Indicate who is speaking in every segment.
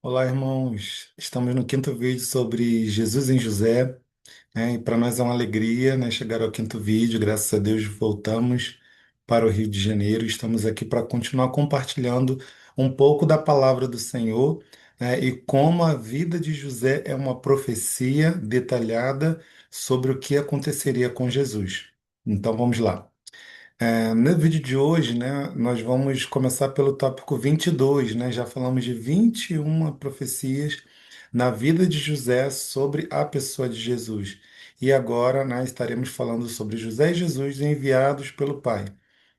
Speaker 1: Olá, irmãos. Estamos no quinto vídeo sobre Jesus em José, né? E para nós é uma alegria, né, chegar ao quinto vídeo. Graças a Deus voltamos para o Rio de Janeiro. Estamos aqui para continuar compartilhando um pouco da palavra do Senhor, né, e como a vida de José é uma profecia detalhada sobre o que aconteceria com Jesus. Então vamos lá. No vídeo de hoje, né, nós vamos começar pelo tópico 22, né? Já falamos de 21 profecias na vida de José sobre a pessoa de Jesus. E agora, né, estaremos falando sobre José e Jesus enviados pelo Pai.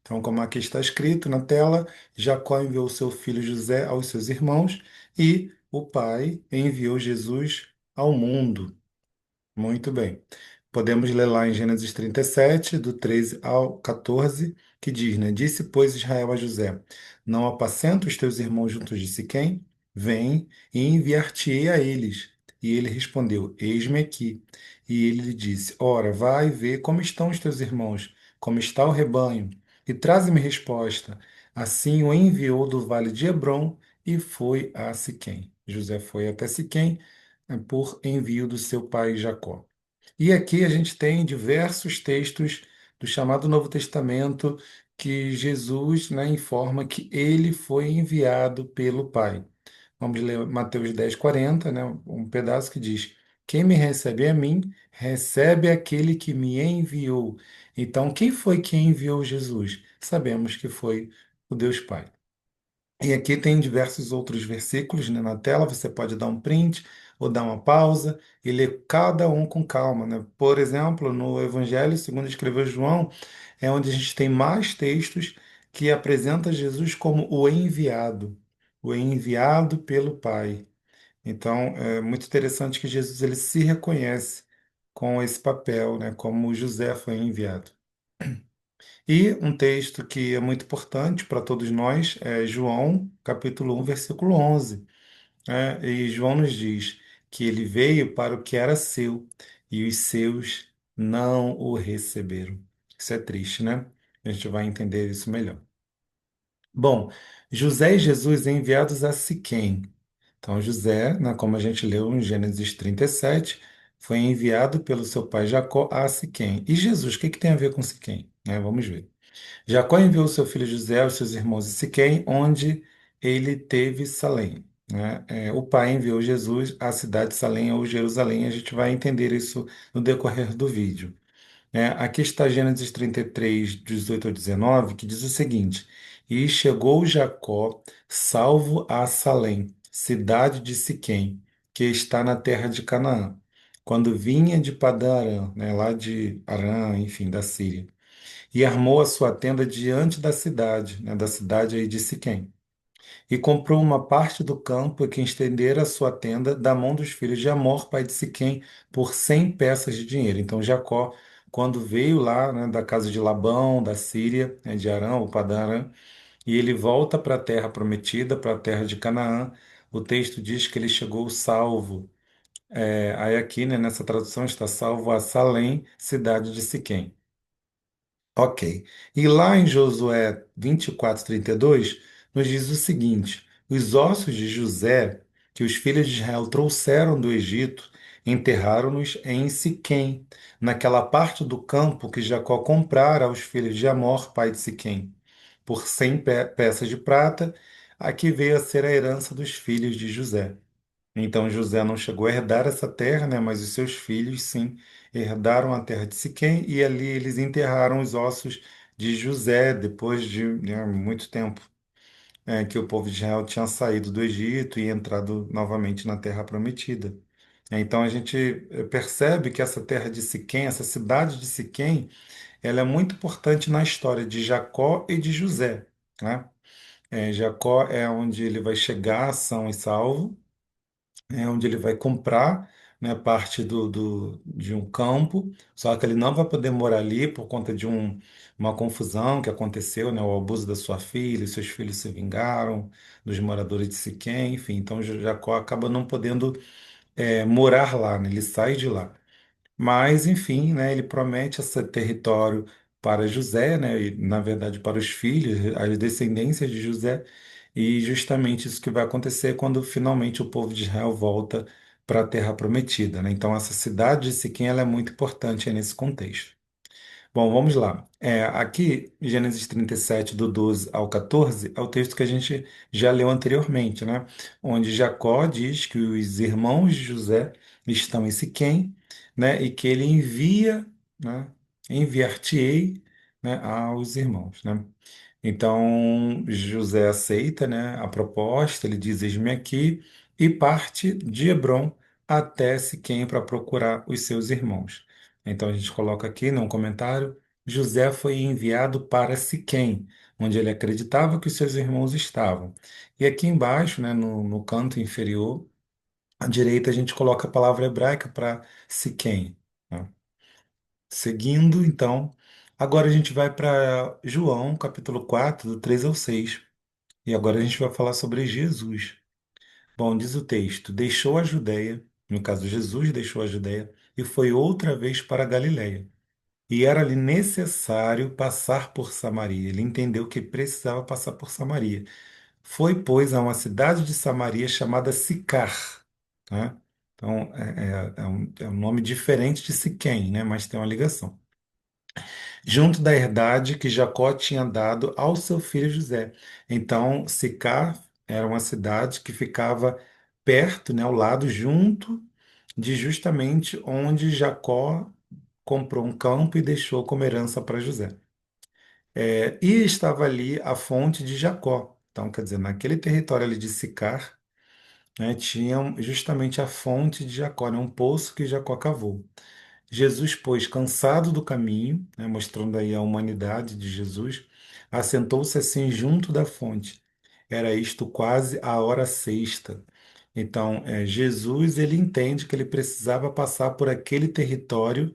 Speaker 1: Então, como aqui está escrito na tela, Jacó enviou seu filho José aos seus irmãos e o Pai enviou Jesus ao mundo. Muito bem. Podemos ler lá em Gênesis 37, do 13 ao 14, que diz, né? Disse, pois, Israel a José: Não apacenta os teus irmãos juntos de Siquém? Vem e enviar-te-ei a eles. E ele respondeu: Eis-me aqui. E ele lhe disse: Ora, vai ver como estão os teus irmãos, como está o rebanho, e traze-me resposta. Assim o enviou do vale de Hebrom e foi a Siquém. José foi até Siquém por envio do seu pai Jacó. E aqui a gente tem diversos textos do chamado Novo Testamento que Jesus, né, informa que ele foi enviado pelo Pai. Vamos ler Mateus 10:40, né, um pedaço que diz: Quem me recebe a mim, recebe aquele que me enviou. Então, quem foi que enviou Jesus? Sabemos que foi o Deus Pai. E aqui tem diversos outros versículos, né, na tela, você pode dar um print ou dar uma pausa e ler cada um com calma, né? Por exemplo, no Evangelho, segundo escreveu João, é onde a gente tem mais textos que apresenta Jesus como o enviado pelo Pai. Então, é muito interessante que Jesus ele se reconhece com esse papel, né, como José foi enviado. E um texto que é muito importante para todos nós é João, capítulo 1, versículo 11, né? E João nos diz que ele veio para o que era seu e os seus não o receberam. Isso é triste, né? A gente vai entender isso melhor. Bom, José e Jesus enviados a Siquém. Então, José, né, como a gente leu em Gênesis 37, foi enviado pelo seu pai Jacó a Siquém. E Jesus, o que que tem a ver com Siquém? Né, vamos ver. Jacó enviou seu filho José aos seus irmãos em Siquém, onde ele teve Salém, né? O pai enviou Jesus à cidade de Salém ou Jerusalém. A gente vai entender isso no decorrer do vídeo. Aqui está Gênesis 33, 18 ao 19, que diz o seguinte: E chegou Jacó, salvo a Salém, cidade de Siquém, que está na terra de Canaã, quando vinha de Padã-Arã, né, lá de Arã, enfim, da Síria, e armou a sua tenda diante da cidade, né, da cidade aí de Siquém. E comprou uma parte do campo e que estendera a sua tenda da mão dos filhos de Amor, pai de Siquém, por 100 peças de dinheiro. Então Jacó, quando veio lá, né, da casa de Labão, da Síria, né, de Arã, ou Padã-Arã, e ele volta para a terra prometida, para a terra de Canaã, o texto diz que ele chegou salvo. Aí aqui, né, nessa tradução está salvo a Salém, cidade de Siquém. Ok. E lá em Josué 24:32 nos diz o seguinte: os ossos de José, que os filhos de Israel trouxeram do Egito, enterraram-nos em Siquém, naquela parte do campo que Jacó comprara aos filhos de Amor, pai de Siquém, por 100 peças de prata, a que veio a ser a herança dos filhos de José. Então José não chegou a herdar essa terra, né? Mas os seus filhos, sim, herdaram a terra de Siquém e ali eles enterraram os ossos de José depois de, né, muito tempo, que o povo de Israel tinha saído do Egito e entrado novamente na terra prometida. Então a gente percebe que essa terra de Siquém, essa cidade de Siquém, ela é muito importante na história de Jacó e de José, né? Jacó é onde ele vai chegar são e salvo, onde ele vai comprar, né, parte de um campo, só que ele não vai poder morar ali por conta de uma confusão que aconteceu, né, o abuso da sua filha, seus filhos se vingaram dos moradores de Siquém, enfim, então Jacó acaba não podendo morar lá, né, ele sai de lá. Mas, enfim, né, ele promete esse território para José, né, e, na verdade para os filhos, as descendências de José, E justamente isso que vai acontecer quando finalmente o povo de Israel volta para a Terra Prometida, né? Então, essa cidade de Siquém ela é muito importante aí nesse contexto. Bom, vamos lá. Aqui, Gênesis 37, do 12 ao 14, é o texto que a gente já leu anteriormente, né? Onde Jacó diz que os irmãos de José estão em Siquém, né? E que ele envia, né? Enviar-te-ei, né? Aos irmãos, né? Então, José aceita, né, a proposta, ele diz: Eis-me aqui, e parte de Hebrom até Siquém para procurar os seus irmãos. Então, a gente coloca aqui num comentário: José foi enviado para Siquém, onde ele acreditava que os seus irmãos estavam. E aqui embaixo, né, no canto inferior, à direita, a gente coloca a palavra hebraica para Siquém, né? Seguindo, então, agora a gente vai para João, capítulo 4 do 3 ao 6. E agora a gente vai falar sobre Jesus. Bom, diz o texto: deixou a Judéia, no caso, Jesus deixou a Judéia e foi outra vez para a Galiléia. E era-lhe necessário passar por Samaria. Ele entendeu que precisava passar por Samaria. Foi, pois, a uma cidade de Samaria chamada Sicar, né? Então, é um nome diferente de Siquém, né? Mas tem uma ligação junto da herdade que Jacó tinha dado ao seu filho José. Então, Sicar era uma cidade que ficava perto, né, ao lado, junto de justamente onde Jacó comprou um campo e deixou como herança para José. E estava ali a fonte de Jacó. Então, quer dizer, naquele território ali de Sicar, né, tinha justamente a fonte de Jacó, né, um poço que Jacó cavou. Jesus, pois, cansado do caminho, né, mostrando aí a humanidade de Jesus, assentou-se assim junto da fonte. Era isto quase a hora sexta. Então, Jesus, ele entende que ele precisava passar por aquele território,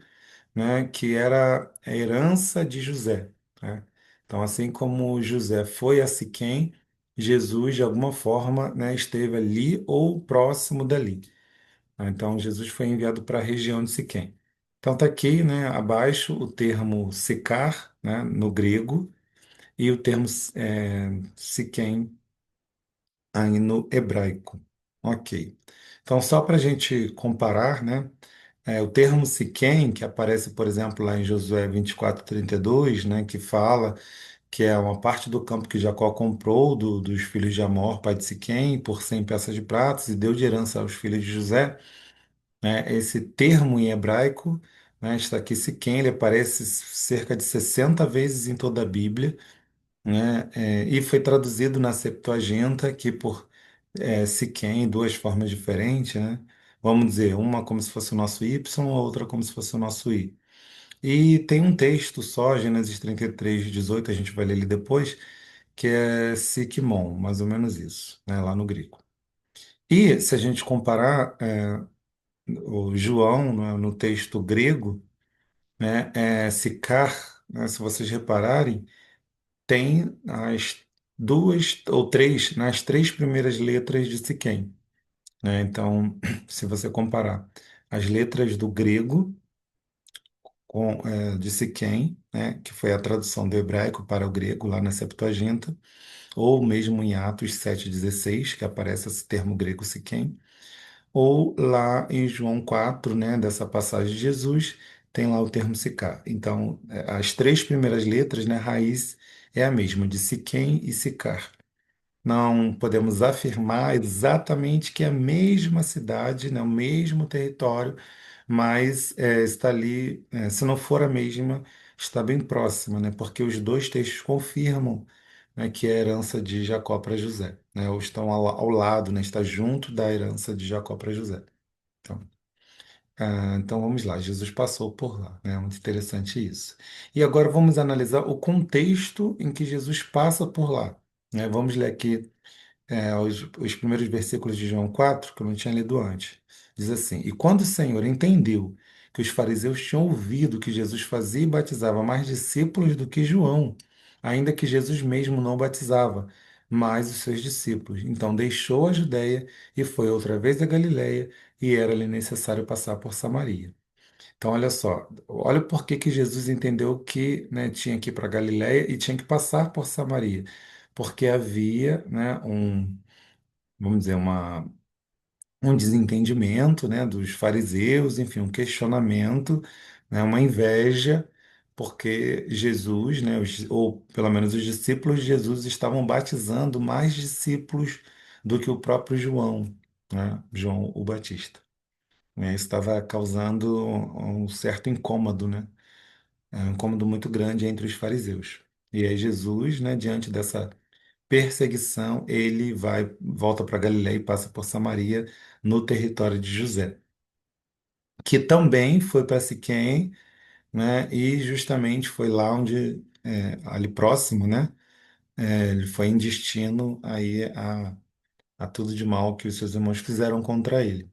Speaker 1: né, que era a herança de José, né? Então, assim como José foi a Siquém, Jesus, de alguma forma, né, esteve ali ou próximo dali. Então, Jesus foi enviado para a região de Siquém. Então, está aqui, né, abaixo o termo Sicar, né, no grego, e o termo Siquém aí no hebraico. Ok. Então, só para a gente comparar, né, o termo Siquém, que aparece, por exemplo, lá em Josué 24:32, né, que fala que é uma parte do campo que Jacó comprou dos filhos de Amor, pai de Siquém, por 100 peças de pratos, e deu de herança aos filhos de José, né? Esse termo em hebraico, né, está aqui Siquém, ele aparece cerca de 60 vezes em toda a Bíblia, né? E foi traduzido na Septuaginta aqui por Siquém, duas formas diferentes, né? Vamos dizer, uma como se fosse o nosso Y, a outra como se fosse o nosso I. E tem um texto só, Gênesis 33:18, a gente vai ler ele depois, que é Sikimon, mais ou menos isso, né, lá no grego. E se a gente comparar o João, né, no texto grego, né, sicar, né, se vocês repararem, tem as duas ou três, nas três primeiras letras de Siquém, né? Então, se você comparar as letras do grego de Siquém, né, que foi a tradução do hebraico para o grego lá na Septuaginta, ou mesmo em Atos 7:16, que aparece esse termo grego Siquém, ou lá em João 4, né, dessa passagem de Jesus, tem lá o termo Sicar. Então, as três primeiras letras, né, raiz é a mesma, de Siquém e Sicar. Não podemos afirmar exatamente que é a mesma cidade, né, o mesmo território, mas está ali, se não for a mesma, está bem próxima, né, porque os dois textos confirmam, né, que é a herança de Jacó para José, né, ou estão ao lado, né, está junto da herança de Jacó para José. Então, então vamos lá, Jesus passou por lá, né? Muito interessante isso. E agora vamos analisar o contexto em que Jesus passa por lá, né? Vamos ler aqui os primeiros versículos de João 4, que eu não tinha lido antes. Diz assim: E quando o Senhor entendeu que os fariseus tinham ouvido que Jesus fazia e batizava mais discípulos do que João, ainda que Jesus mesmo não batizava, mas os seus discípulos. Então deixou a Judéia e foi outra vez a Galiléia, e era-lhe necessário passar por Samaria. Então, olha só, olha por que que Jesus entendeu que, né, tinha que ir para Galiléia e tinha que passar por Samaria. porque havia, né, vamos dizer, um desentendimento, né, dos fariseus, enfim, um questionamento, né, uma inveja, porque Jesus, né, ou pelo menos os discípulos de Jesus estavam batizando mais discípulos do que o próprio João, né, João o Batista. Né, isso estava causando um certo incômodo, né, um incômodo muito grande entre os fariseus. E aí Jesus, né, diante dessa perseguição, ele volta para Galiléia e passa por Samaria, no território de José, que também foi para Siquém, né? E justamente foi lá onde, ali próximo, né? Ele foi em destino aí a tudo de mal que os seus irmãos fizeram contra ele.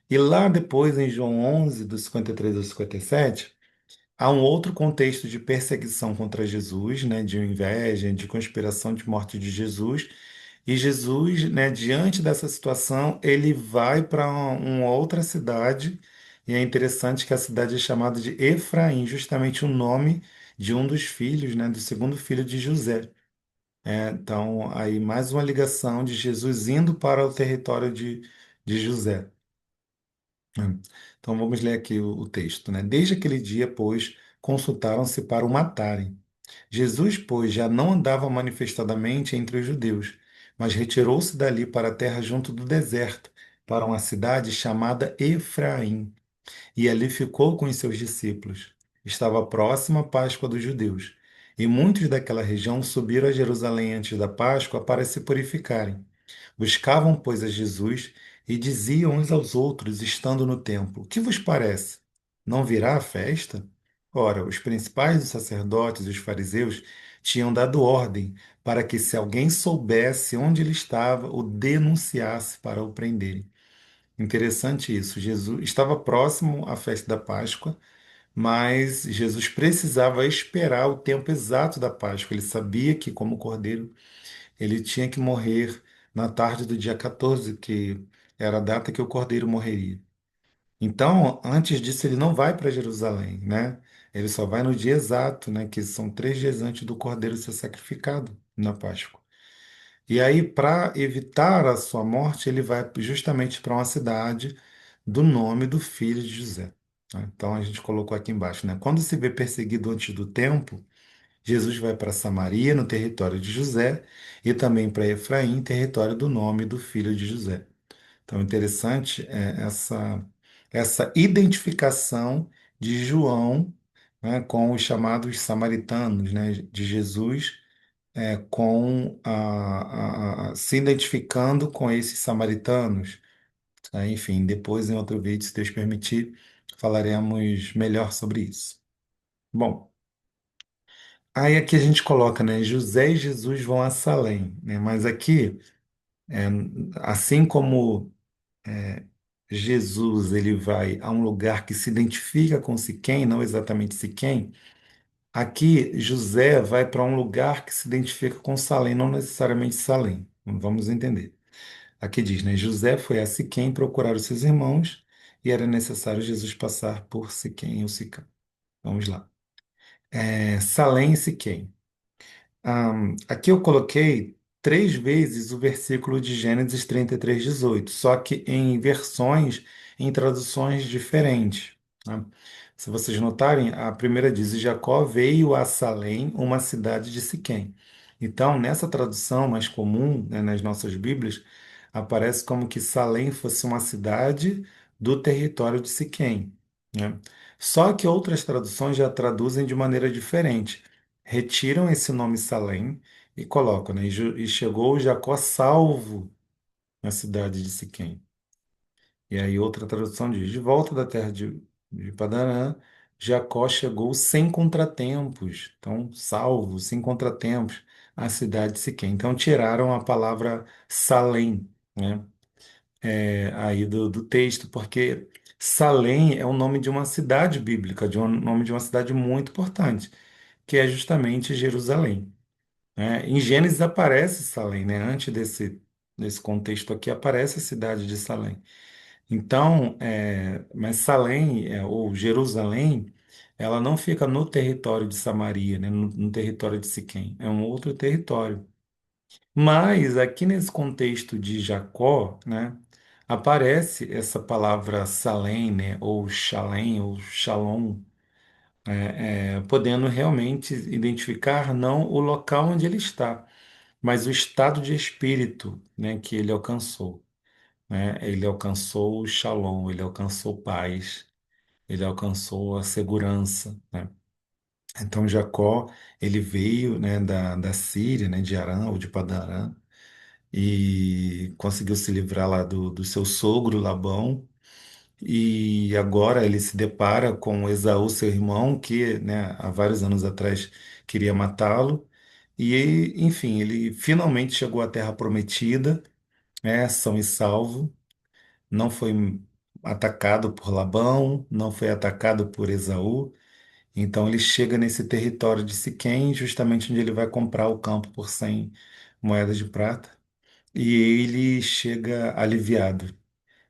Speaker 1: E lá depois, em João 11, dos 53 ao 57, há um outro contexto de perseguição contra Jesus, né, de inveja, de conspiração de morte de Jesus. E Jesus, né, diante dessa situação, ele vai para uma outra cidade. E é interessante que a cidade é chamada de Efraim, justamente o nome de um dos filhos, né, do segundo filho de José. Então, aí mais uma ligação de Jesus indo para o território de José. Então vamos ler aqui o texto, né? Desde aquele dia, pois, consultaram-se para o matarem. Jesus, pois, já não andava manifestadamente entre os judeus, mas retirou-se dali para a terra junto do deserto, para uma cidade chamada Efraim, e ali ficou com os seus discípulos. Estava próxima a Páscoa dos judeus, e muitos daquela região subiram a Jerusalém antes da Páscoa para se purificarem. Buscavam, pois, a Jesus e diziam uns aos outros, estando no templo: O que vos parece? Não virá a festa? Ora, os principais dos sacerdotes e os fariseus tinham dado ordem para que, se alguém soubesse onde ele estava, o denunciasse para o prenderem. Interessante isso. Jesus estava próximo à festa da Páscoa, mas Jesus precisava esperar o tempo exato da Páscoa. Ele sabia que, como cordeiro, ele tinha que morrer na tarde do dia 14, que era a data que o cordeiro morreria. Então, antes disso, ele não vai para Jerusalém, né? Ele só vai no dia exato, né? Que são 3 dias antes do cordeiro ser sacrificado na Páscoa. E aí, para evitar a sua morte, ele vai justamente para uma cidade do nome do filho de José. Tá? Então, a gente colocou aqui embaixo, né? Quando se vê perseguido antes do tempo, Jesus vai para Samaria, no território de José, e também para Efraim, território do nome do filho de José. Então, interessante essa identificação de João, né, com os chamados samaritanos, né, de Jesus, se identificando com esses samaritanos. Tá? Enfim, depois em outro vídeo, se Deus permitir, falaremos melhor sobre isso. Bom. Aí aqui a gente coloca, né? José e Jesus vão a Salém, né? Mas aqui, é, assim como Jesus ele vai a um lugar que se identifica com Siquém, não exatamente Siquém, aqui José vai para um lugar que se identifica com Salém, não necessariamente Salém. Vamos entender. Aqui diz, né? José foi a Siquém procurar os seus irmãos e era necessário Jesus passar por Siquém ou Sicã. Vamos lá. Salém e Siquém. Aqui eu coloquei 3 vezes o versículo de Gênesis 33:18, só que em versões, em traduções diferentes. Né? Se vocês notarem, a primeira diz: "E Jacó veio a Salém, uma cidade de Siquém." Então, nessa tradução mais comum, né, nas nossas Bíblias, aparece como que Salém fosse uma cidade do território de Siquém. Né? Só que outras traduções já traduzem de maneira diferente, retiram esse nome Salém e colocam, né? E chegou Jacó salvo na cidade de Siquém. E aí outra tradução diz: de volta da terra de Padarã, Jacó chegou sem contratempos. Então, salvo, sem contratempos, à cidade de Siquém. Então, tiraram a palavra Salém, né? Aí do texto, porque Salém é o nome de uma cidade bíblica, de um nome de uma cidade muito importante, que é justamente Jerusalém. Né? Em Gênesis aparece Salém, né? Antes desse contexto aqui aparece a cidade de Salém. Então, mas Salém, ou Jerusalém, ela não fica no território de Samaria, né? No território de Siquém. É um outro território. Mas aqui nesse contexto de Jacó, né, aparece essa palavra Salém, né, ou Shalem, ou Shalom, podendo realmente identificar não o local onde ele está, mas o estado de espírito, né, que ele alcançou, né? Ele alcançou o Shalom, ele alcançou paz, ele alcançou a segurança, né? Então Jacó, ele veio, né, da Síria, né, de Arã ou de Padarã, e conseguiu se livrar lá do seu sogro Labão. E agora ele se depara com Esaú, seu irmão, que, né, há vários anos atrás queria matá-lo. E, enfim, ele finalmente chegou à Terra Prometida, né, são e salvo. Não foi atacado por Labão, não foi atacado por Esaú. Então ele chega nesse território de Siquém, justamente onde ele vai comprar o campo por 100 moedas de prata. E ele chega aliviado,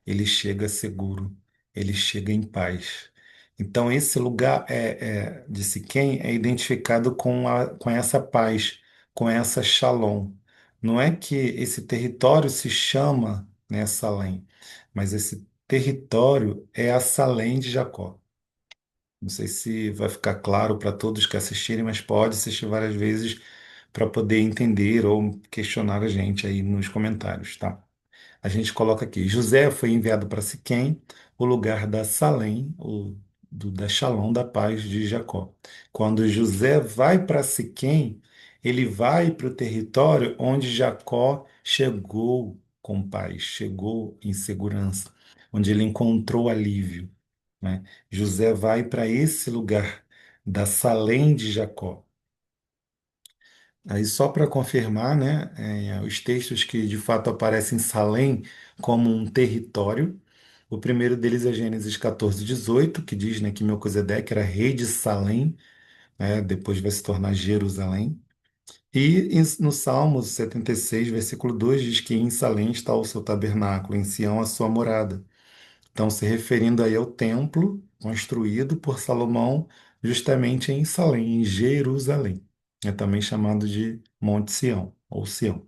Speaker 1: ele chega seguro, ele chega em paz. Então, esse lugar de Siquém é identificado com essa paz, com essa shalom. Não é que esse território se chama, né, Salém, mas esse território é a Salém de Jacó. Não sei se vai ficar claro para todos que assistirem, mas pode assistir várias vezes para poder entender ou questionar a gente aí nos comentários, tá? A gente coloca aqui: José foi enviado para Siquém, o lugar da Salém, da Shalom, da paz de Jacó. Quando José vai para Siquém, ele vai para o território onde Jacó chegou com paz, chegou em segurança, onde ele encontrou alívio, né? José vai para esse lugar da Salém de Jacó. Aí, só para confirmar, né, os textos que de fato aparecem em Salém como um território. O primeiro deles é Gênesis 14:18, que diz, né, que Melquisedeque era rei de Salém, né, depois vai se tornar Jerusalém. E no Salmos 76, versículo 2, diz que em Salém está o seu tabernáculo, em Sião a sua morada. Então, se referindo aí ao templo construído por Salomão justamente em Salém, em Jerusalém. É também chamado de Monte Sião, ou Sião.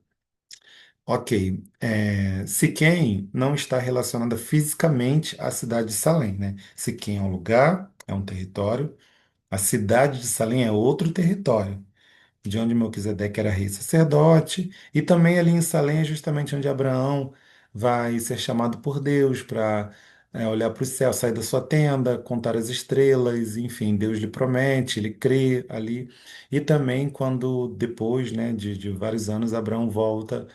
Speaker 1: Ok, Siquém não está relacionada fisicamente à cidade de Salém, né? Siquém é um lugar, é um território. A cidade de Salém é outro território, de onde Melquisedeque era rei sacerdote, e também ali em Salém é justamente onde Abraão vai ser chamado por Deus para olhar para o céu, sair da sua tenda, contar as estrelas, enfim, Deus lhe promete, ele crê ali. E também quando depois, né, de vários anos, Abraão volta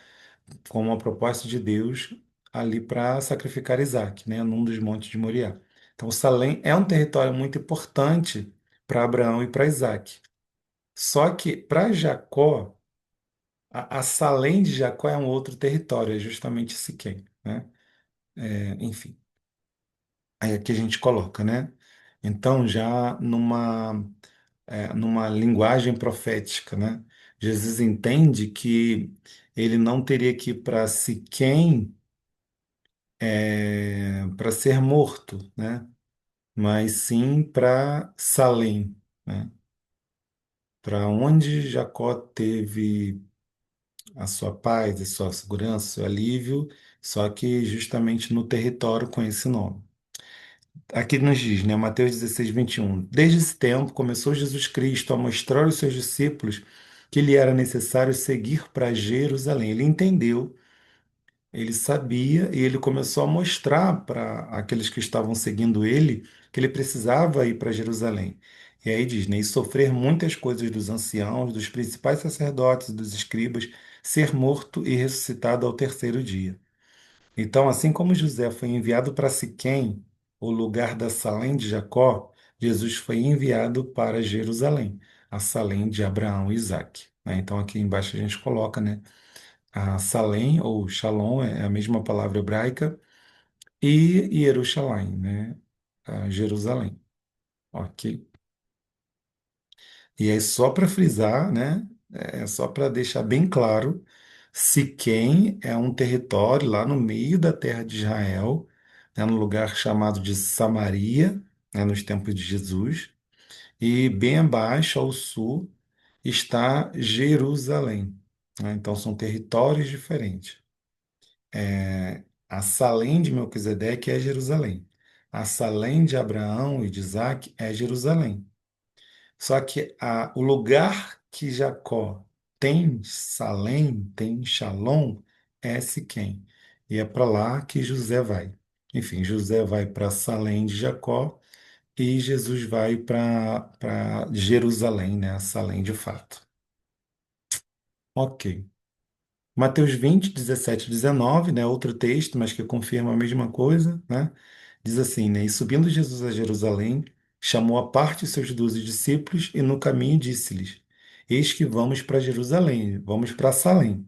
Speaker 1: com uma proposta de Deus ali para sacrificar Isaac, né, num dos montes de Moriá. Então, Salém é um território muito importante para Abraão e para Isaac. Só que para Jacó, a Salém de Jacó é um outro território, é justamente Siquém, né? Enfim, aí aqui a gente coloca, né? Então, já numa linguagem profética, né? Jesus entende que ele não teria que ir para Siquém para ser morto, né? Mas sim para Salém, né? Para onde Jacó teve a sua paz, a sua segurança, seu alívio, só que justamente no território com esse nome. Aqui nos diz, né, Mateus 16:21. Desde esse tempo começou Jesus Cristo a mostrar aos seus discípulos que lhe era necessário seguir para Jerusalém. Ele entendeu, ele sabia e ele começou a mostrar para aqueles que estavam seguindo ele que ele precisava ir para Jerusalém. E aí diz, né, e sofrer muitas coisas dos anciãos, dos principais sacerdotes e dos escribas, ser morto e ressuscitado ao terceiro dia. Então, assim como José foi enviado para Siquém, o lugar da Salém de Jacó, Jesus foi enviado para Jerusalém, a Salém de Abraão e Isaque, né? Então, aqui embaixo a gente coloca, né? A Salém, ou Shalom, é a mesma palavra hebraica, e Jerusalém, né? A Jerusalém, ok? E aí, só para frisar, né? Só para deixar bem claro, Siquém é um território lá no meio da terra de Israel, né, no lugar chamado de Samaria, né, nos tempos de Jesus, e bem abaixo, ao sul, está Jerusalém. né? Então são territórios diferentes. A Salém de Melquisedeque é Jerusalém. A Salém de Abraão e de Isaac é Jerusalém. Só que o lugar que Jacó tem Salém, tem Shalom, é Siquém. E é para lá que José vai. Enfim, José vai para Salém de Jacó e Jesus vai para Jerusalém, né? A Salém de fato. Ok. Mateus 20, 17 e 19, né? Outro texto, mas que confirma a mesma coisa, né? Diz assim, né? E subindo Jesus a Jerusalém, chamou à parte os seus 12 discípulos e no caminho disse-lhes: Eis que vamos para Jerusalém, vamos para Salém.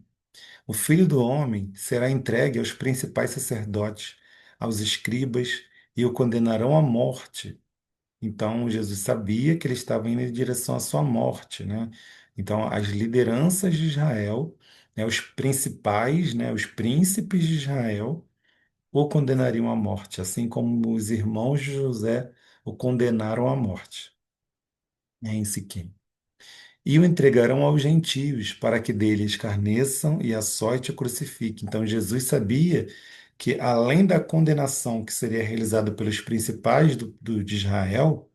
Speaker 1: O Filho do Homem será entregue aos principais sacerdotes, aos escribas, e o condenarão à morte. Então, Jesus sabia que ele estava indo em direção à sua morte, né? Então, as lideranças de Israel, né, os principais, né, os príncipes de Israel, o condenariam à morte, assim como os irmãos de José o condenaram à morte, né, em Siquém. E o entregarão aos gentios, para que dele escarneçam e açoite o crucifiquem. Então, Jesus sabia que, além da condenação que seria realizada pelos principais de Israel,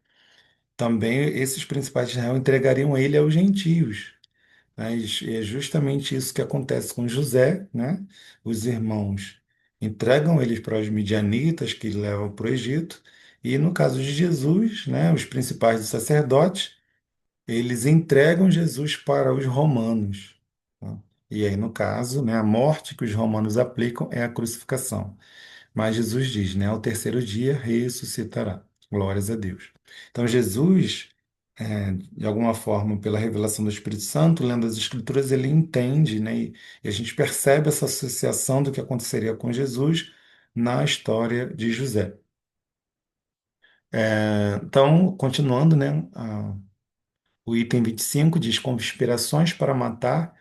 Speaker 1: também esses principais de Israel entregariam ele aos gentios, né? E é justamente isso que acontece com José, né? Os irmãos entregam eles para os midianitas que levam para o Egito, e no caso de Jesus, né? Os principais dos sacerdotes, eles entregam Jesus para os romanos, tá? E aí, no caso, né, a morte que os romanos aplicam é a crucificação. Mas Jesus diz, né, ao terceiro dia ressuscitará. Glórias a Deus. Então, Jesus, de alguma forma, pela revelação do Espírito Santo, lendo as Escrituras, ele entende, né, e a gente percebe essa associação do que aconteceria com Jesus na história de José. Então, continuando, né, o item 25 diz conspirações para matar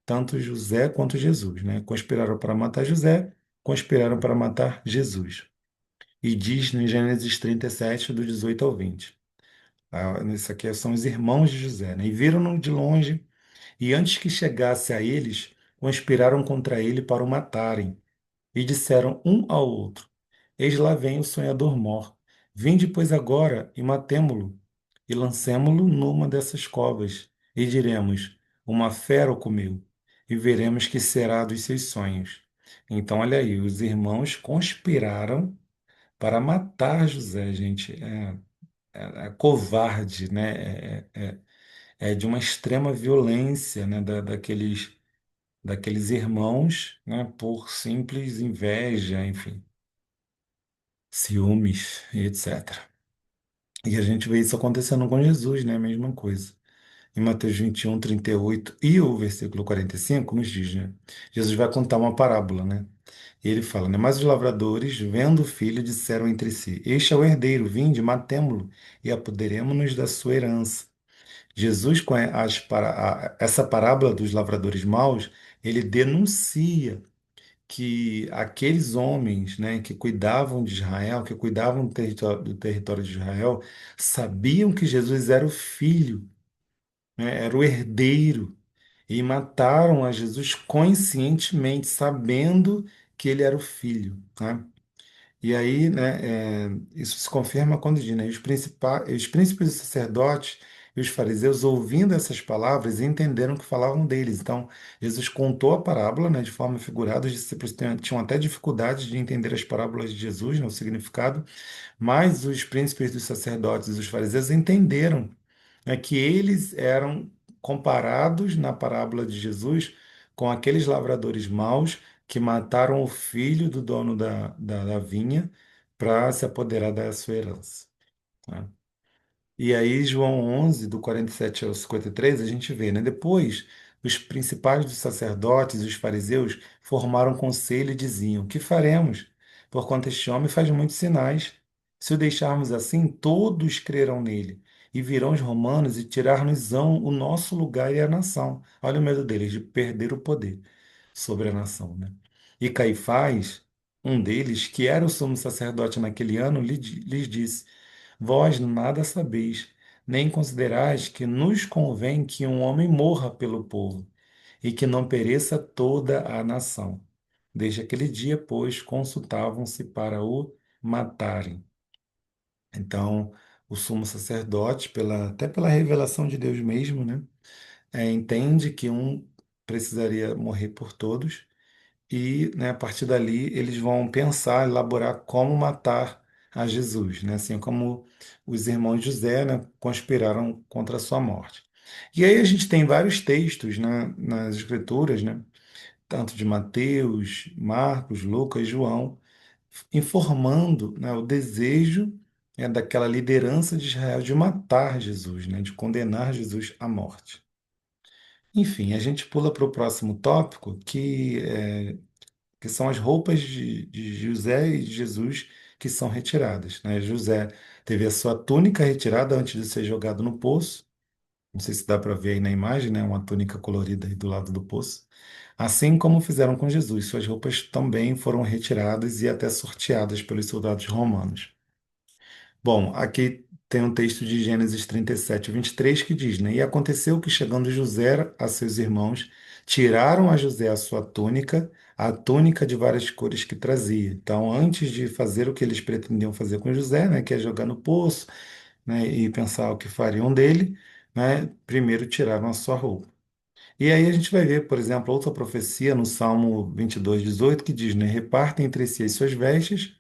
Speaker 1: tanto José quanto Jesus, né? Conspiraram para matar José, conspiraram para matar Jesus. E diz no Gênesis 37, do 18 ao 20. Isso aqui são os irmãos de José, né? E viram-no de longe, e antes que chegasse a eles, conspiraram contra ele para o matarem. E disseram um ao outro: Eis lá vem o sonhador mor. Vinde, pois, agora e matemo-lo, e lancemo-lo numa dessas covas, e diremos: Uma fera o comeu, e veremos que será dos seus sonhos. Então, olha aí, os irmãos conspiraram para matar José, gente. É covarde, né? É de uma extrema violência, né? Daqueles irmãos, né? Por simples inveja, enfim, ciúmes e etc. E a gente vê isso acontecendo com Jesus, né? A mesma coisa. Em Mateus 21, 38 e o versículo 45 nos diz, né? Jesus vai contar uma parábola, né? E ele fala, né? Mas os lavradores, vendo o filho, disseram entre si: Este é o herdeiro, vinde, matemo-lo e apoderemo-nos da sua herança. Jesus, com essa parábola dos lavradores maus, ele denuncia que aqueles homens, né, que cuidavam de Israel, que cuidavam do território de Israel, sabiam que Jesus era o filho, né, era o herdeiro, e mataram a Jesus conscientemente, sabendo que ele era o filho, né? E aí, né, isso se confirma quando diz, né, os príncipes dos sacerdotes e os fariseus, ouvindo essas palavras, entenderam que falavam deles. Então, Jesus contou a parábola, né, de forma figurada, os discípulos tinham até dificuldade de entender as parábolas de Jesus, né, o significado, mas os príncipes dos sacerdotes e os fariseus entenderam, né, que eles eram comparados na parábola de Jesus com aqueles lavradores maus que mataram o filho do dono da vinha para se apoderar da sua herança, tá? E aí, João 11, do 47 ao 53, a gente vê, né? Depois, os principais dos sacerdotes e os fariseus formaram conselho e diziam: Que faremos? Porquanto este homem faz muitos sinais. Se o deixarmos assim, todos crerão nele. E virão os romanos e tirar-nos-ão o nosso lugar e a nação. Olha o medo deles de perder o poder sobre a nação, né? E Caifás, um deles, que era o sumo sacerdote naquele ano, lhes disse: Vós nada sabeis, nem considerais que nos convém que um homem morra pelo povo, e que não pereça toda a nação. Desde aquele dia, pois, consultavam-se para o matarem. Então, o sumo sacerdote, até pela revelação de Deus mesmo, né, entende que um precisaria morrer por todos e, né, a partir dali, eles vão pensar, elaborar como matar a Jesus, né, assim como os irmãos de José, né, conspiraram contra a sua morte. E aí a gente tem vários textos, né, nas Escrituras, né, tanto de Mateus, Marcos, Lucas, João, informando, né, o desejo daquela liderança de Israel de matar Jesus, né, de condenar Jesus à morte. Enfim, a gente pula para o próximo tópico, que são as roupas de José e de Jesus que são retiradas, né? José teve a sua túnica retirada antes de ser jogado no poço. Não sei se dá para ver aí na imagem, né? Uma túnica colorida aí do lado do poço. Assim como fizeram com Jesus, suas roupas também foram retiradas e até sorteadas pelos soldados romanos. Bom, aqui tem um texto de Gênesis 37, 23 que diz, né? E aconteceu que, chegando José a seus irmãos, tiraram a José a túnica de várias cores que trazia. Então, antes de fazer o que eles pretendiam fazer com José, né? Que é jogar no poço, né? E pensar o que fariam dele, né? Primeiro tiraram a sua roupa. E aí a gente vai ver, por exemplo, outra profecia no Salmo 22, 18, que diz, né? Repartem entre si as suas vestes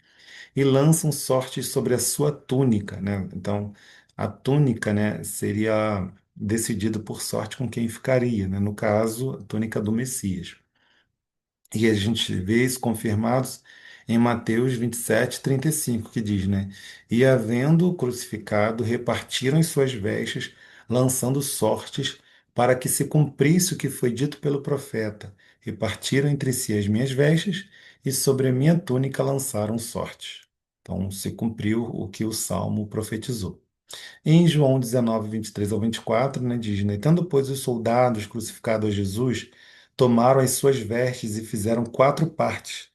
Speaker 1: e lançam sortes sobre a sua túnica, né? Então, a túnica, né, seria decidido por sorte com quem ficaria, né? No caso, a túnica do Messias. E a gente vê isso confirmados em Mateus 27, 35, que diz, né? E havendo-o crucificado, repartiram as suas vestes, lançando sortes, para que se cumprisse o que foi dito pelo profeta. Repartiram entre si as minhas vestes, e sobre a minha túnica lançaram sortes. Então se cumpriu o que o Salmo profetizou. Em João 19, 23 ao 24, né, diz, né, tendo, pois, os soldados crucificado a Jesus, tomaram as suas vestes e fizeram quatro partes,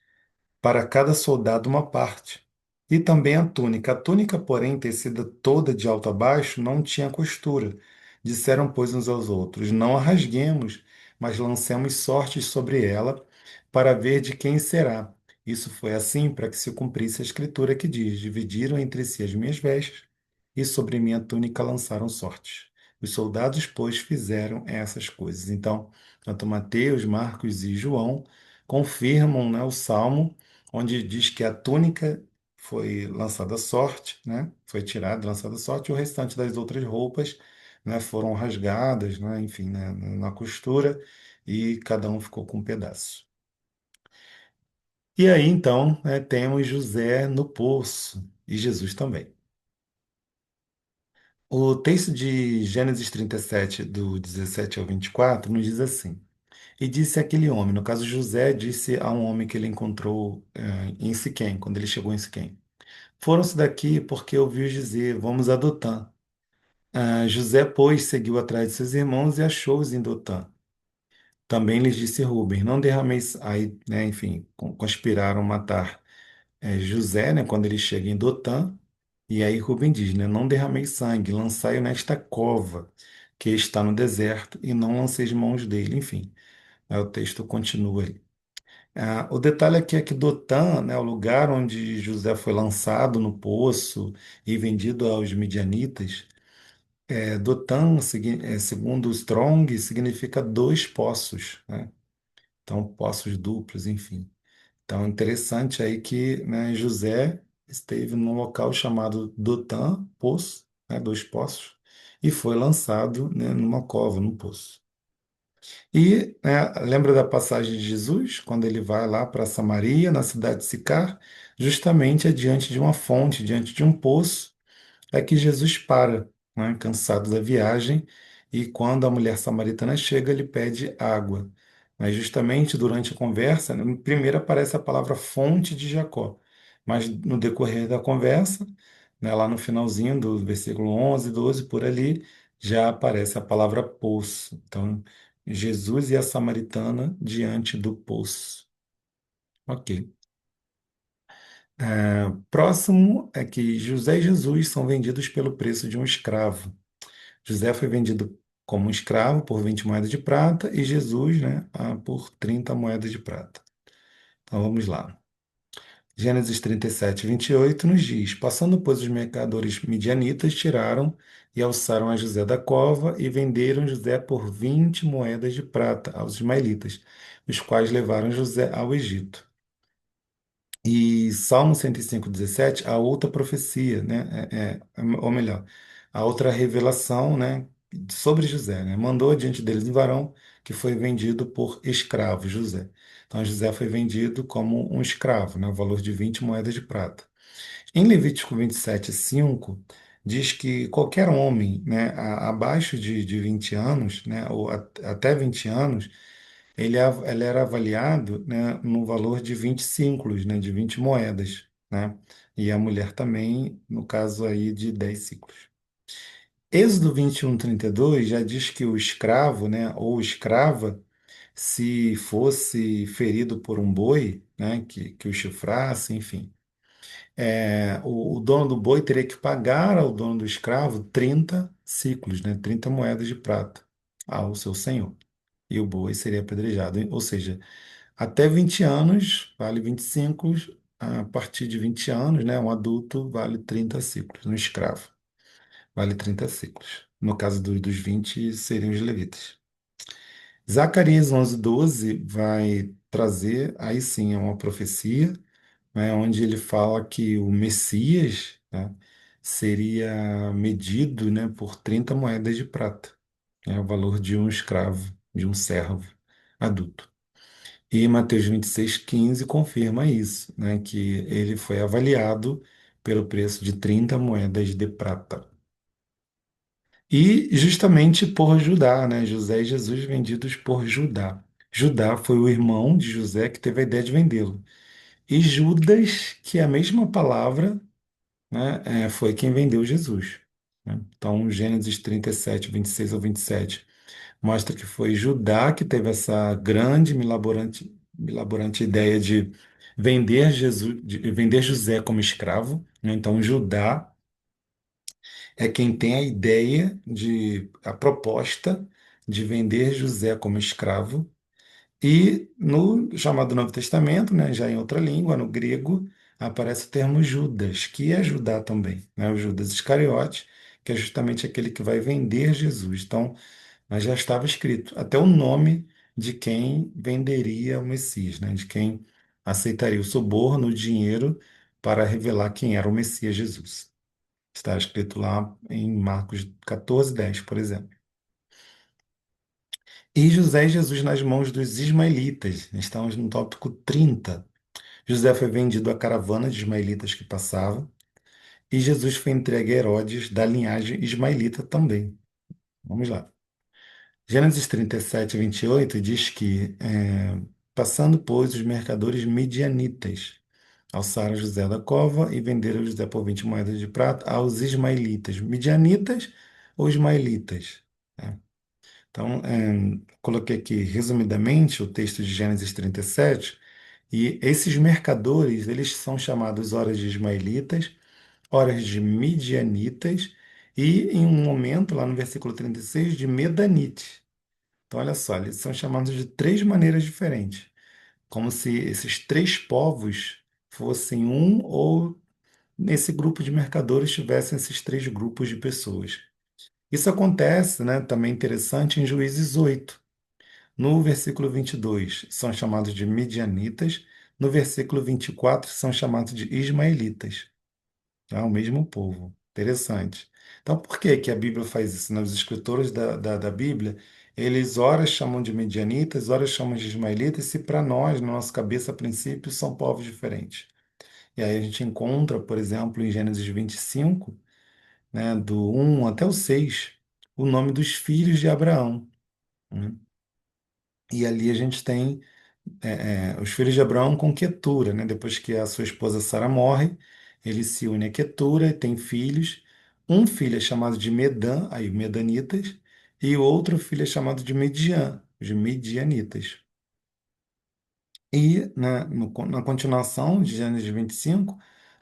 Speaker 1: para cada soldado uma parte. E também a túnica. A túnica, porém, tecida toda de alto a baixo, não tinha costura. Disseram, pois, uns aos outros, não a rasguemos, mas lancemos sortes sobre ela, para ver de quem será. Isso foi assim para que se cumprisse a escritura que diz: dividiram entre si as minhas vestes, e sobre minha túnica lançaram sortes. Os soldados, pois, fizeram essas coisas. Então, tanto Mateus, Marcos e João confirmam, né, o Salmo onde diz que a túnica foi lançada à sorte, né? Foi tirada, lançada à sorte, e o restante das outras roupas, né, foram rasgadas, né, enfim, né, na costura, e cada um ficou com um pedaço. E aí, então, né, temos José no poço e Jesus também. O texto de Gênesis 37, do 17 ao 24, nos diz assim: E disse aquele homem, no caso José, disse a um homem que ele encontrou em Siquém, quando ele chegou em Siquém: Foram-se daqui porque ouviu dizer, vamos a Dotã. José, pois, seguiu atrás de seus irmãos e achou-os em Dotã. Também lhes disse Rubem, não derrameis, aí, né, enfim, conspiraram matar José, né, quando ele chega em Dotã, e aí Rubem diz, né, não derrameis sangue, lançai-o nesta cova que está no deserto, e não lanceis mãos dele, enfim, o texto continua aí. O detalhe aqui é que Dotã, né, o lugar onde José foi lançado no poço e vendido aos midianitas, Dotã, segundo o Strong, significa dois poços, né? Então, poços duplos, enfim. Então, interessante aí que, né, José esteve num local chamado Dotã, poço, né, dois poços, e foi lançado, né, numa cova, num poço. E, né, lembra da passagem de Jesus, quando ele vai lá para Samaria, na cidade de Sicar, justamente é diante de uma fonte, diante de um poço, é que Jesus para, né, cansado da viagem, e quando a mulher samaritana chega, ele pede água. Mas justamente durante a conversa, né, primeiro aparece a palavra fonte de Jacó, mas no decorrer da conversa, né, lá no finalzinho do versículo 11, 12, por ali, já aparece a palavra poço. Então, Jesus e a samaritana diante do poço. Ok. Próximo é que José e Jesus são vendidos pelo preço de um escravo. José foi vendido como um escravo por 20 moedas de prata e Jesus, né, por 30 moedas de prata. Então vamos lá. Gênesis 37, 28 nos diz: Passando, pois, os mercadores midianitas, tiraram e alçaram a José da cova e venderam José por 20 moedas de prata aos ismaelitas, os quais levaram José ao Egito. E Salmo 105, 17, a outra profecia, né? Ou melhor, a outra revelação, né? Sobre José, né? Mandou diante deles um varão que foi vendido por escravo, José. Então, José foi vendido como um escravo, né? O valor de 20 moedas de prata. Em Levítico 27, 5, diz que qualquer homem, né? Abaixo de 20 anos, né? Ou até 20 anos, ele era avaliado, né, no valor de 20 ciclos, né, de 20 moedas, né? E a mulher também, no caso aí, de 10 ciclos. Êxodo 21, 32 já diz que o escravo, né, ou escrava, se fosse ferido por um boi, né, que o chifrasse, enfim, o dono do boi teria que pagar ao dono do escravo 30 ciclos, né, 30 moedas de prata ao seu senhor. E o boi seria apedrejado. Ou seja, até 20 anos vale 20 ciclos, a partir de 20 anos, né, um adulto vale 30 ciclos, um escravo vale 30 ciclos. No caso dos 20 seriam os levitas. Zacarias 11:12 vai trazer, aí sim, é uma profecia, né, onde ele fala que o Messias, né, seria medido, né, por 30 moedas de prata, o valor de um escravo, de um servo adulto. E Mateus 26:15 confirma isso, né, que ele foi avaliado pelo preço de 30 moedas de prata. E justamente por Judá, né, José e Jesus vendidos por Judá. Judá foi o irmão de José que teve a ideia de vendê-lo. E Judas, que é a mesma palavra, né, foi quem vendeu Jesus, né? Então, Gênesis 37, 26 ao 27 mostra que foi Judá que teve essa grande, milaborante ideia de vender Jesus, de vender José como escravo, né? Então, Judá é quem tem a ideia a proposta de vender José como escravo. E no chamado Novo Testamento, né, já em outra língua, no grego, aparece o termo Judas, que é Judá também, né? O Judas Iscariote, que é justamente aquele que vai vender Jesus. Então, mas já estava escrito até o nome de quem venderia o Messias, né? De quem aceitaria o suborno, o dinheiro, para revelar quem era o Messias Jesus. Está escrito lá em Marcos 14:10, por exemplo. E José e Jesus nas mãos dos ismaelitas. Estamos no tópico 30. José foi vendido à caravana de ismaelitas que passava, e Jesus foi entregue a Herodes, da linhagem ismaelita também. Vamos lá. Gênesis 37, 28 diz que, passando, pois, os mercadores midianitas alçaram José da cova e venderam José por 20 moedas de prata aos ismaelitas. Midianitas ou ismaelitas, né? Então, coloquei aqui resumidamente o texto de Gênesis 37, e esses mercadores, eles são chamados horas de ismaelitas, horas de midianitas e, em um momento, lá no versículo 36, de medanites. Então, olha só, eles são chamados de três maneiras diferentes, como se esses três povos fossem um ou nesse grupo de mercadores tivessem esses três grupos de pessoas. Isso acontece, né, também interessante em Juízes 8. No versículo 22 são chamados de midianitas, no versículo 24 são chamados de ismaelitas, tá? O mesmo povo. Interessante. Então, por que que a Bíblia faz isso, né? Os escritores da Bíblia, eles ora chamam de medianitas, ora chamam de ismaelitas, se para nós, na nossa cabeça, a princípio, são povos diferentes. E aí a gente encontra, por exemplo, em Gênesis 25, né, do 1 até o 6, o nome dos filhos de Abraão, né? E ali a gente tem os filhos de Abraão com Quetura, né? Depois que a sua esposa Sara morre, ele se une a Quetura e tem filhos. Um filho é chamado de Medã, aí Medanitas, e o outro filho é chamado de Midian, os Midianitas. E na continuação de Gênesis 25,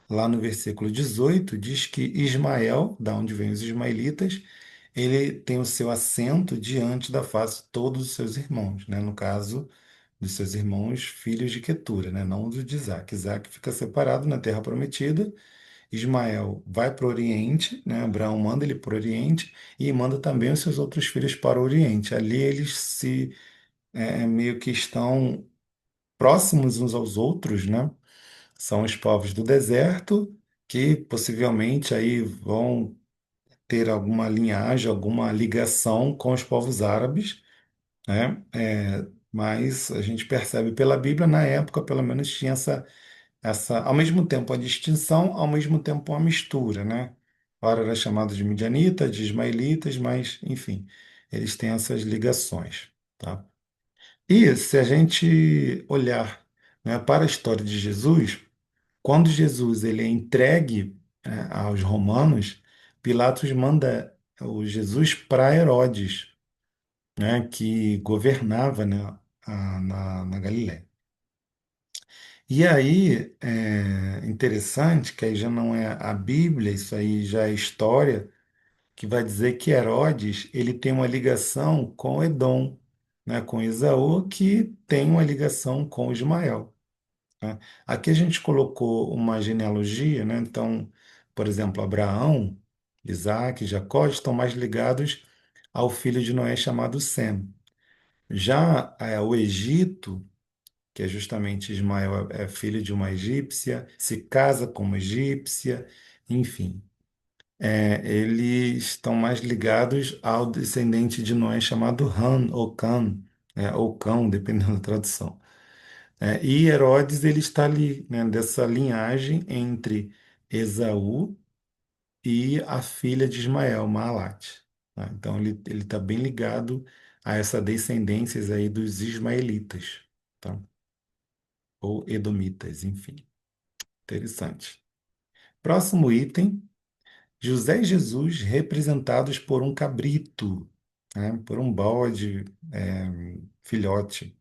Speaker 1: lá no versículo 18, diz que Ismael, da onde vêm os ismaelitas, ele tem o seu assento diante da face de todos os seus irmãos, né? No caso dos seus irmãos, filhos de Quetura, né? Não do de Isaac. Isaac fica separado na Terra Prometida. Ismael vai para o Oriente, né? Abraão manda ele para o Oriente e manda também os seus outros filhos para o Oriente. Ali eles se meio que estão próximos uns aos outros, né? São os povos do deserto que possivelmente aí vão ter alguma linhagem, alguma ligação com os povos árabes, né? Mas a gente percebe pela Bíblia, na época, pelo menos tinha ao mesmo tempo a distinção, ao mesmo tempo a mistura, né? Ora era chamado de midianitas, de ismaelitas, mas, enfim, eles têm essas ligações, tá? E se a gente olhar, né, para a história de Jesus, quando Jesus ele é entregue, aos romanos, Pilatos manda o Jesus para Herodes, né, que governava, né, na Galiléia. E aí é interessante que aí já não é a Bíblia, isso aí já é história, que vai dizer que Herodes ele tem uma ligação com Edom, né, com Esaú, que tem uma ligação com Ismael, né? Aqui a gente colocou uma genealogia, né? Então, por exemplo, Abraão, Isaac, Jacó estão mais ligados ao filho de Noé chamado Sem. Já o Egito, que é justamente Ismael, é filho de uma egípcia, se casa com uma egípcia, enfim. Eles estão mais ligados ao descendente de Noé chamado Han ou Cam, ou Cão, dependendo da tradução. E Herodes ele está ali, né, dessa linhagem entre Esaú e a filha de Ismael, Maalate, tá? Então ele está bem ligado a essa descendência aí dos ismaelitas, tá? Ou edomitas, enfim. Interessante. Próximo item, José e Jesus representados por um cabrito, né, por um bode, filhote.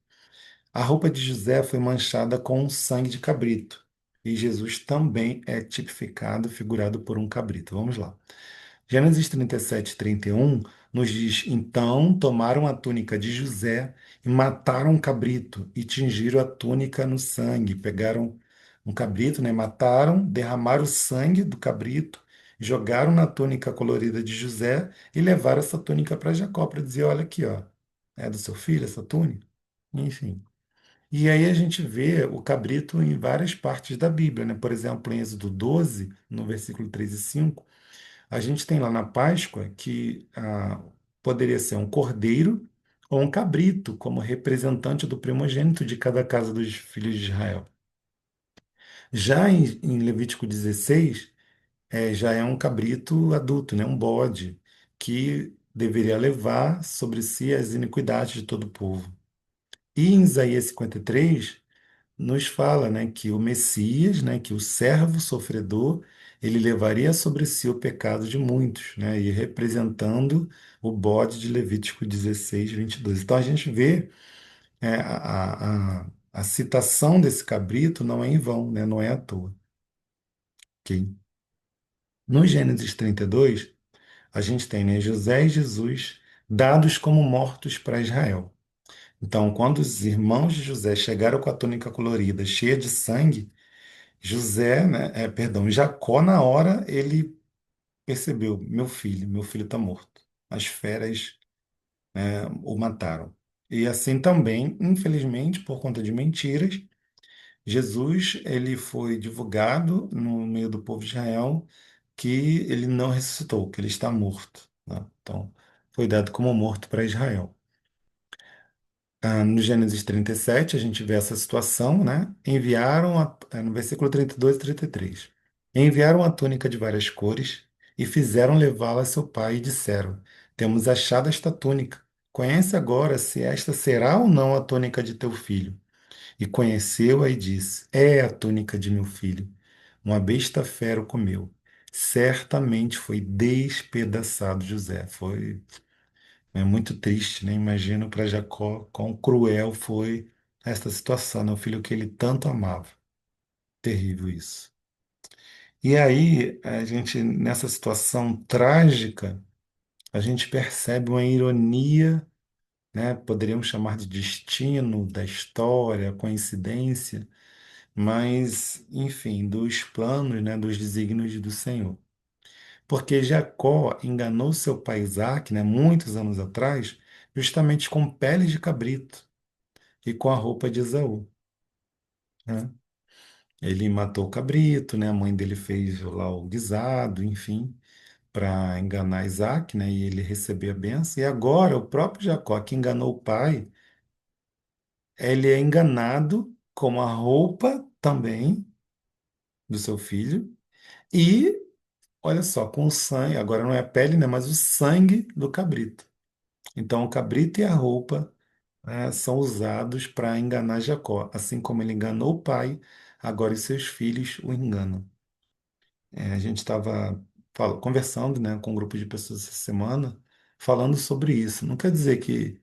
Speaker 1: A roupa de José foi manchada com sangue de cabrito. E Jesus também é tipificado, figurado por um cabrito. Vamos lá. Gênesis 37, 31 nos diz: Então tomaram a túnica de José e mataram um cabrito e tingiram a túnica no sangue. Pegaram um cabrito, né? Mataram, derramaram o sangue do cabrito, jogaram na túnica colorida de José e levaram essa túnica para Jacó para dizer: Olha aqui, ó, é do seu filho essa túnica? Enfim. E aí a gente vê o cabrito em várias partes da Bíblia, né? Por exemplo, em Êxodo 12, no versículo 3 e 5, a gente tem lá na Páscoa que poderia ser um cordeiro ou um cabrito, como representante do primogênito de cada casa dos filhos de Israel. Já em Levítico 16, já é um cabrito adulto, né? Um bode, que deveria levar sobre si as iniquidades de todo o povo. E em Isaías 53, nos fala, né, que o Messias, né, que o servo sofredor, ele levaria sobre si o pecado de muitos, né, e representando o bode de Levítico 16, 22. Então a gente vê a citação desse cabrito não é em vão, né, não é à toa. Ok? No Gênesis 32, a gente tem, né, José e Jesus dados como mortos para Israel. Então, quando os irmãos de José chegaram com a túnica colorida, cheia de sangue, José, né, perdão, Jacó, na hora, ele percebeu: meu filho está morto. As feras, o mataram. E assim também, infelizmente, por conta de mentiras, Jesus, ele foi divulgado no meio do povo de Israel que ele não ressuscitou, que ele está morto, né? Então, foi dado como morto para Israel. No Gênesis 37, a gente vê essa situação, né? No versículo 32 e 33. Enviaram a túnica de várias cores e fizeram levá-la a seu pai e disseram: Temos achado esta túnica. Conhece agora se esta será ou não a túnica de teu filho. E conheceu-a e disse: É a túnica de meu filho. Uma besta fera o comeu. Certamente foi despedaçado José. Foi muito triste, né? Imagino para Jacó quão cruel foi esta situação, né? O filho que ele tanto amava. Terrível isso. E aí, a gente, nessa situação trágica, a gente percebe uma ironia, né? Poderíamos chamar de destino da história, coincidência, mas, enfim, dos planos, né? Dos desígnios do Senhor. Porque Jacó enganou seu pai Isaque, né? Muitos anos atrás, justamente com peles de cabrito e com a roupa de Esaú, né? Ele matou o cabrito, né? A mãe dele fez lá o guisado, enfim, para enganar Isaac, né? E ele recebeu a bênção. E agora o próprio Jacó, que enganou o pai, ele é enganado com a roupa também do seu filho. E, olha só, com o sangue, agora não é a pele, né? Mas o sangue do cabrito. Então, o cabrito e a roupa, né, são usados para enganar Jacó. Assim como ele enganou o pai, agora os seus filhos o enganam. A gente estava conversando, né, com um grupo de pessoas essa semana, falando sobre isso. Não quer dizer que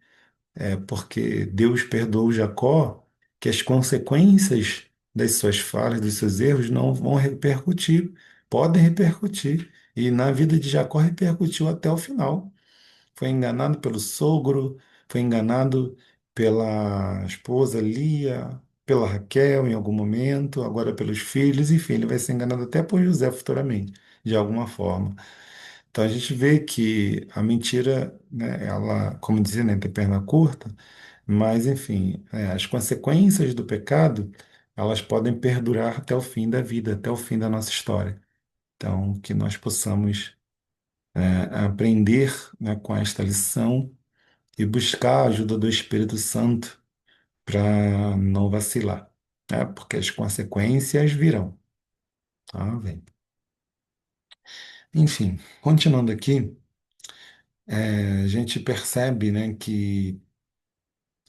Speaker 1: é porque Deus perdoou Jacó, que as consequências das suas falhas, dos seus erros não vão repercutir. Podem repercutir. E na vida de Jacó repercutiu até o final. Foi enganado pelo sogro, foi enganado pela esposa Lia, pela Raquel em algum momento, agora pelos filhos, enfim, ele vai ser enganado até por José futuramente, de alguma forma. Então a gente vê que a mentira, né, ela, como dizia, né, tem perna curta, mas enfim, as consequências do pecado, elas podem perdurar até o fim da vida, até o fim da nossa história. Então, que nós possamos aprender, né, com esta lição e buscar a ajuda do Espírito Santo para não vacilar, né? Porque as consequências virão, tá, velho? Enfim, continuando aqui, a gente percebe, né, que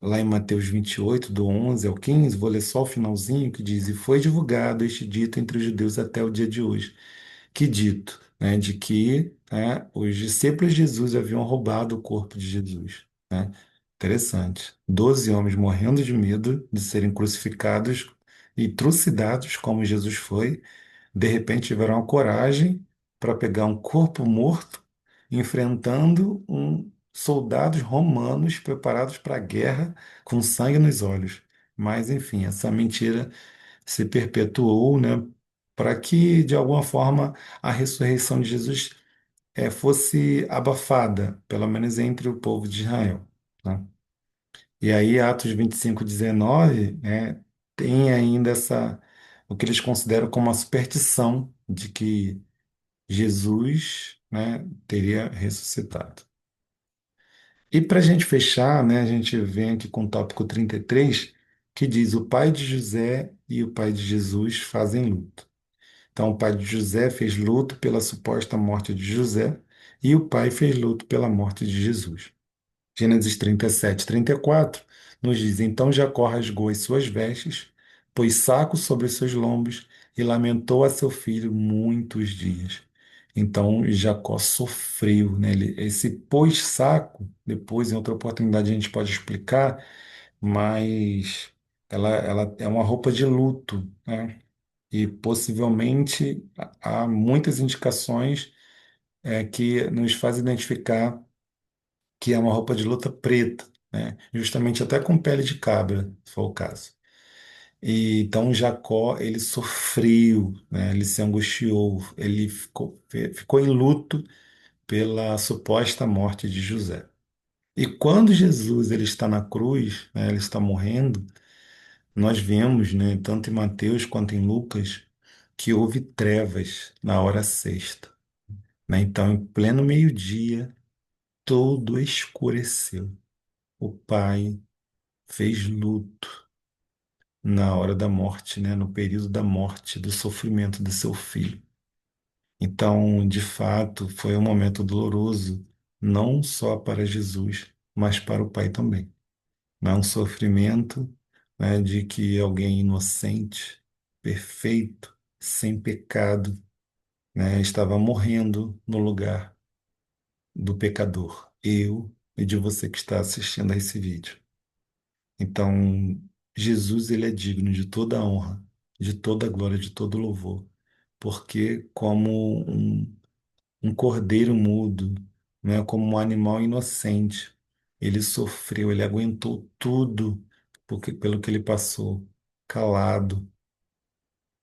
Speaker 1: lá em Mateus 28 do 11 ao 15, vou ler só o finalzinho, que diz: E foi divulgado este dito entre os judeus até o dia de hoje. Que dito, né, de que, né, os discípulos de Jesus haviam roubado o corpo de Jesus, né? Interessante. 12 homens morrendo de medo de serem crucificados e trucidados, como Jesus foi, de repente tiveram a coragem para pegar um corpo morto, enfrentando soldados romanos preparados para a guerra com sangue nos olhos. Mas, enfim, essa mentira se perpetuou, né, para que, de alguma forma, a ressurreição de Jesus fosse abafada, pelo menos entre o povo de Israel, né? E aí, Atos 25:19, né, tem ainda o que eles consideram como uma superstição de que Jesus, né, teria ressuscitado. E para a gente fechar, né, a gente vem aqui com o tópico 33, que diz: O pai de José e o pai de Jesus fazem luto. Então, o pai de José fez luto pela suposta morte de José e o pai fez luto pela morte de Jesus. Gênesis 37:34 nos diz: Então Jacó rasgou as suas vestes, pôs saco sobre os seus lombos e lamentou a seu filho muitos dias. Então Jacó sofreu, né? Esse pôs saco, depois em outra oportunidade a gente pode explicar, mas ela é uma roupa de luto, né? E possivelmente há muitas indicações que nos fazem identificar que é uma roupa de luta preta, né? Justamente até com pele de cabra, se for o caso. E então Jacó, ele sofreu, né? Ele se angustiou, ele ficou em luto pela suposta morte de José. E quando Jesus ele está na cruz, né, ele está morrendo, nós vemos, né, tanto em Mateus quanto em Lucas, que houve trevas na hora sexta, né? Então, em pleno meio-dia, tudo escureceu. O pai fez luto na hora da morte, né? No período da morte, do sofrimento do seu filho. Então, de fato, foi um momento doloroso, não só para Jesus, mas para o pai também. Não é um sofrimento, né, de que alguém inocente, perfeito, sem pecado, né, estava morrendo no lugar do pecador, eu e de você que está assistindo a esse vídeo. Então, Jesus, ele é digno de toda a honra, de toda a glória, de todo o louvor, porque como um cordeiro mudo, né, como um animal inocente. Ele sofreu, ele aguentou tudo pelo que ele passou, calado.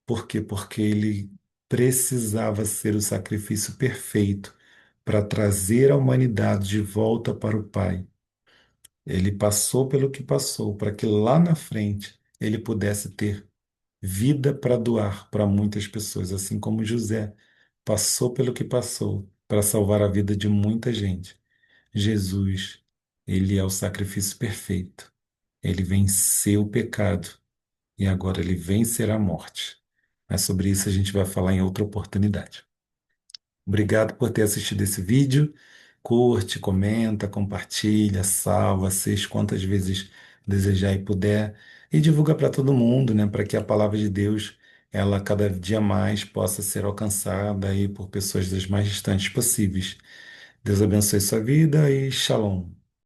Speaker 1: Por quê? Porque ele precisava ser o sacrifício perfeito para trazer a humanidade de volta para o Pai. Ele passou pelo que passou para que lá na frente ele pudesse ter vida para doar para muitas pessoas, assim como José passou pelo que passou para salvar a vida de muita gente. Jesus, ele é o sacrifício perfeito. Ele venceu o pecado e agora ele vencerá a morte. Mas sobre isso a gente vai falar em outra oportunidade. Obrigado por ter assistido esse vídeo. Curte, comenta, compartilha, salva, assiste quantas vezes desejar e puder. E divulga para todo mundo, né, para que a palavra de Deus, ela cada dia mais possa ser alcançada aí por pessoas das mais distantes possíveis. Deus abençoe sua vida e shalom.